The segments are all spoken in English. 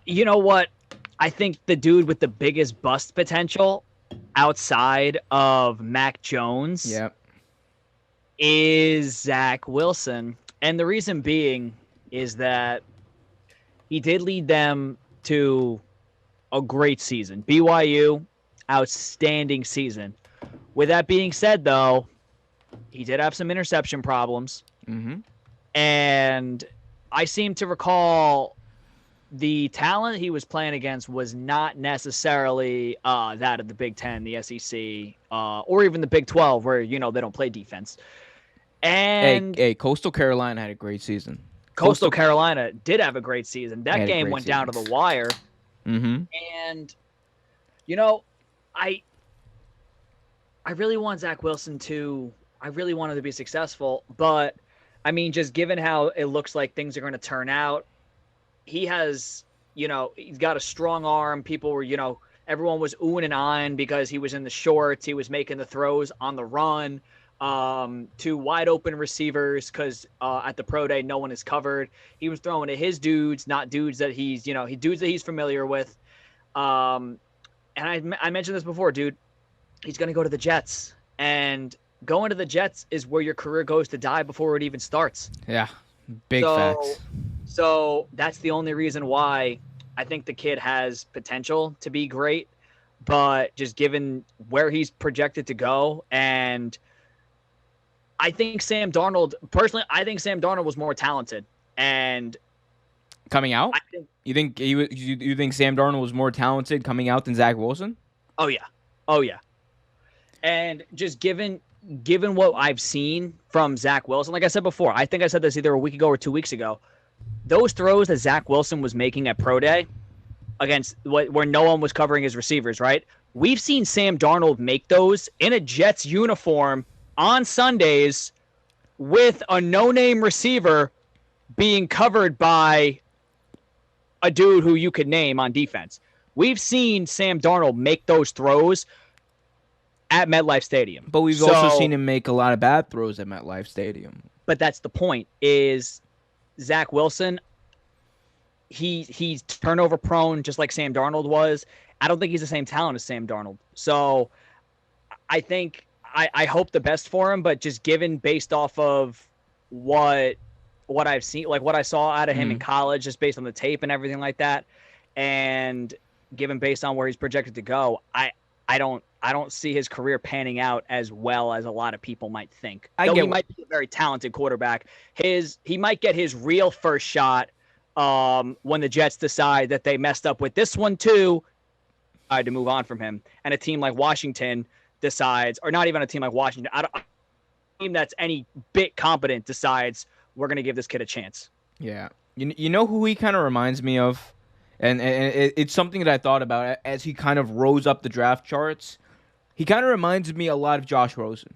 You know what? I think the dude with the biggest bust potential outside of Mac Jones Yep. is Zach Wilson. And the reason being is that he did lead them to a great season. BYU, outstanding season. With that being said, though, he did have some interception problems. Mm-hmm. And I seem to recall the talent he was playing against was not necessarily that of the Big Ten, the SEC, or even the Big 12, where they don't play defense. Hey, And hey, Coastal Carolina had a great season. Coastal Coastal Carolina did have a great season. That had a game great went down season. to the wire, Mm-hmm. and you know, I I really want Zach Wilson to. I really wanted to be successful, but I mean, just given how it looks like things are going to turn out, he has, he's got a strong arm. People were, everyone was oohing and ahhing because he was in the shorts. He was making the throws on the run to wide open receivers because at the pro day, no one is covered. He was throwing to his dudes, not dudes that he dudes that he's familiar with. Um, and I mentioned this before, dude. He's going to go to the Jets, and going to the Jets is where your career goes to die before it even starts. Yeah, big So, facts. so that's the only reason why I think the kid has potential to be great, but just given where he's projected to go, and I think Sam Darnold personally, I think Sam Darnold was more talented, and Coming out, I think, you think Sam Darnold was more talented coming out than Zach Wilson? oh yeah, oh yeah, and just given what I've seen from Zach Wilson, like I said before, I think I said this either a week ago or 2 weeks ago. Those throws that Zach Wilson was making at pro day against where no one was covering his receivers, right? We've seen Sam Darnold make those in a Jets uniform on Sundays with a no-name receiver being covered by a dude who you could name on defense. We've seen Sam Darnold make those throws at MetLife Stadium. But we've also seen So, him make a lot of bad throws at MetLife Stadium. but that's the point is Zach Wilson, he's turnover prone just like Sam Darnold was. I don't think he's the same talent as Sam Darnold. So I think I hope the best for him, but just given based off of what what I've seen, like what I saw out of him in Mm. college, just based on the tape and everything like that, and given based on where he's projected to go, I don't see his career panning out as well as a lot of people might think. I Though he get. might be a very talented quarterback, he might get his real first shot when the Jets decide that they messed up with this one too, to move on from him, and a team like Washington decides, or not even a team like Washington, a team that's any bit competent decides we're going to give this kid a chance. Yeah. You know who he kind of reminds me of? And it's something that I thought about as he kind of rose up the draft charts. He kind of reminds me a lot of Josh Rosen.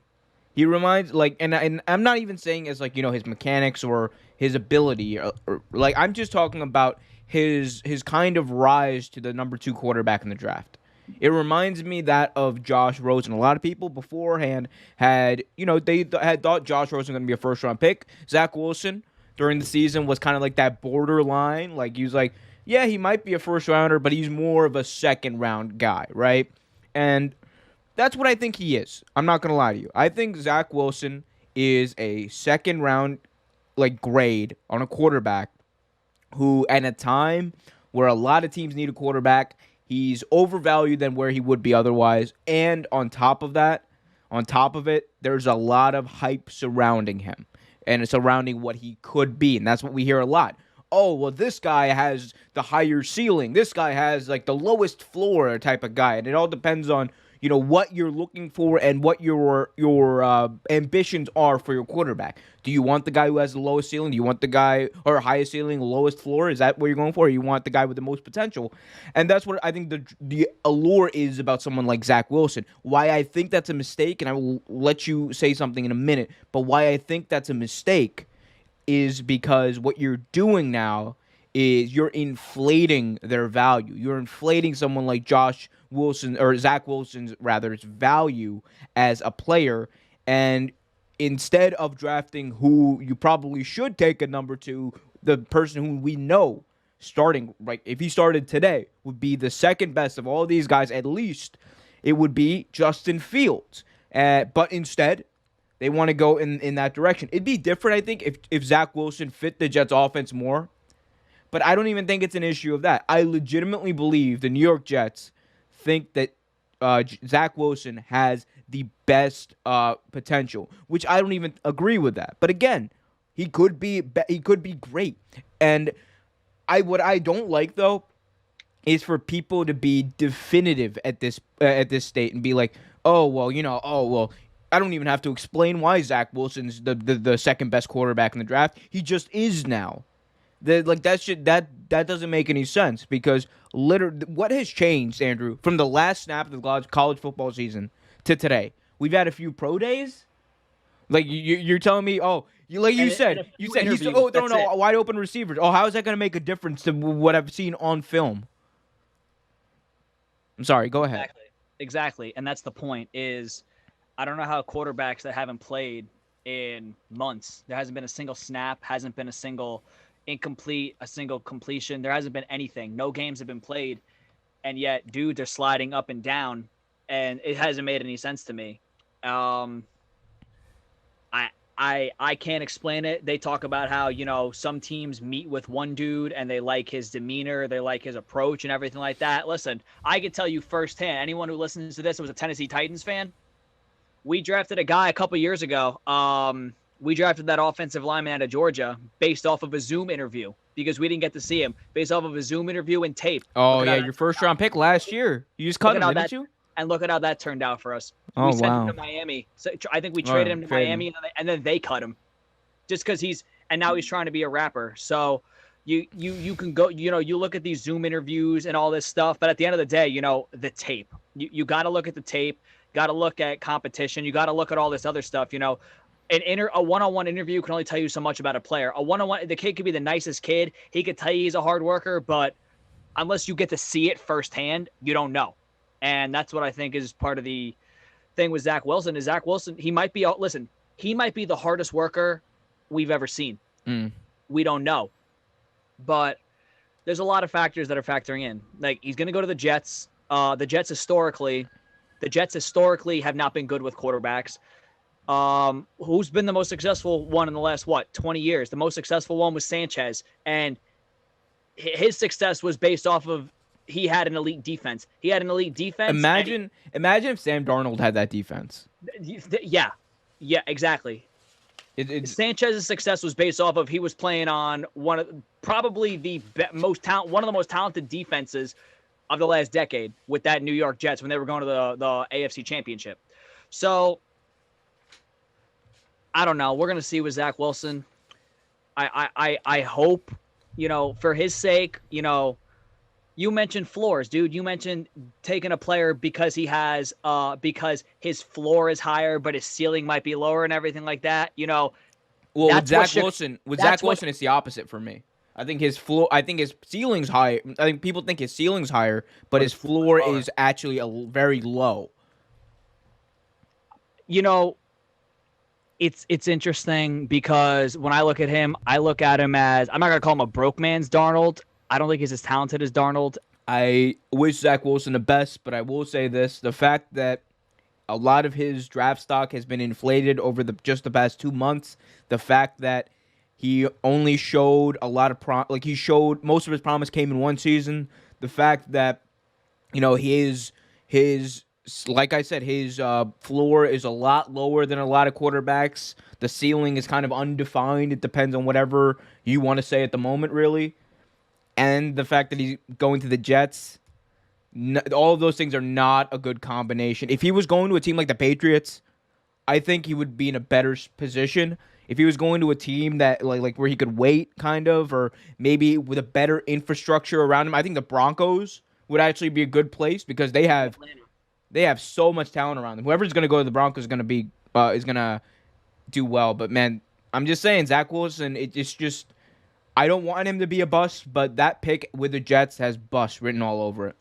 He reminds and I'm not even saying as his mechanics or his ability or like I'm just talking about his kind of rise to the number 2 quarterback in the draft. It reminds me that of Josh Rosen. A lot of people beforehand had had thought Josh Rosen was going to be a first round pick. Zach Wilson during the season was kind of like that borderline. Like he was like, yeah, he might be a first rounder, but he's more of a second round guy, right? And that's what I think he is. I'm not gonna lie to you. I think Zach Wilson is a second round grade on a quarterback who at a time where a lot of teams need a quarterback, he's overvalued than where he would be otherwise. And on top of it, there's a lot of hype surrounding him and surrounding what he could be. And that's what we hear a lot. Oh, well, this guy has the higher ceiling. This guy has like the lowest floor type of guy. And it all depends on what you're looking for and what your ambitions are for your quarterback. Do you want the guy who has the lowest ceiling? Do you want the guy or highest ceiling, lowest floor? Is that what you're going for? Or you want the guy with the most potential? And that's what I think the allure is about someone like Zach Wilson. Why I think that's a mistake, and I will let you say something in a minute, but why I think that's a mistake is because what you're doing now is you're inflating their value. You're inflating someone like Josh Wilson or Zach Wilson's rather's value as a player, and instead of drafting who you probably should take at number 2, the person who we know starting, right, if he started today, would be the second best of all these guys. At least it would be Justin Fields. But instead, they want to go in that direction. It'd be different, I think, if Zach Wilson fit the Jets offense more. But I don't even think it's an issue of that. I legitimately believe the New York Jets think that Zach Wilson has the best potential, which I don't even agree with that. But again, he could be great. And what I don't like though is for people to be definitive at this state and be like, oh well, oh well. I don't even have to explain why Zach Wilson's the second best quarterback in the draft. He just is now. That doesn't make any sense because literally, what has changed, Andrew, from the last snap of the college football season to today? We've had a few pro days. Like you're telling me, oh, you said he's throwing wide open receivers. Oh, how is that going to make a difference to what I've seen on film? I'm sorry. Go ahead. Exactly, and that's the point. Is I don't know how quarterbacks that haven't played in months. There hasn't been a single snap. Hasn't been a single incomplete, a single completion. There hasn't been anything. No games have been played, and yet dudes are sliding up and down, and it hasn't made any sense to me. I can't explain it. They talk about how, some teams meet with one dude and they like his demeanor, they like his approach and everything like that. Listen, I can tell you firsthand, anyone who listens to this was a Tennessee Titans fan. We drafted a guy a couple years ago. We drafted that offensive lineman out of Georgia based off of a Zoom interview because we didn't get to see him, based off of a Zoom interview and tape. Oh, yeah, your first round pick last year. You just cut him, didn't you? And look at how that turned out for us. Oh, we sent wow. him to Miami. So I think we traded him to Miami, and then they cut him just because and now he's trying to be a rapper. So you can go, you look at these Zoom interviews and all this stuff, but at the end of the day, the tape. You got to look at the tape, got to look at competition, you got to look at all this other stuff, a one-on-one interview can only tell you so much about a player. A one-on-one, the kid could be the nicest kid. He could tell you he's a hard worker, but unless you get to see it firsthand, you don't know. And that's what I think is part of the thing with Zach Wilson. Is Zach Wilson, he might be the hardest worker we've ever seen. We don't know. But there's a lot of factors that are factoring in. Like, he's going to go to the Jets. The Jets historically have not been good with quarterbacks. Who's been the most successful one in the last 20 years? The most successful one was Sanchez, and his success was based off of he had an elite defense. Imagine if Sam Darnold had that defense. Yeah, exactly. Sanchez's success was based off of he was playing on one of the most talented defenses of the last decade with that New York Jets when they were going to the AFC Championship. So I don't know. We're gonna see with Zach Wilson. I hope, for his sake, you mentioned floors, dude. You mentioned taking a player because he has because his floor is higher, but his ceiling might be lower and everything like that. Well, with Zach Wilson, it's the opposite for me. I think his ceiling's higher. I think people think his ceiling's higher, but his floor is actually very low. It's interesting because when I look at him, I look at him as, I'm not gonna call him a broke man's Darnold. I don't think he's as talented as Darnold. I wish Zach Wilson the best, but I will say this. The fact that a lot of his draft stock has been inflated over just the past 2 months, the fact that he only showed a lot of he showed most of his promise came in one season, the fact that, his like I said, his floor is a lot lower than a lot of quarterbacks. The ceiling is kind of undefined. It depends on whatever you want to say at the moment, really. And the fact that he's going to the Jets, all of those things are not a good combination. If he was going to a team like the Patriots, I think he would be in a better position. If he was going to a team that like where he could wait, kind of, or maybe with a better infrastructure around him, I think the Broncos would actually be a good place because they have so much talent around them. Whoever's going to go to the Broncos is going to do well. But man, I'm just saying, Zach Wilson, it's just. I don't want him to be a bust, but that pick with the Jets has bust written all over it.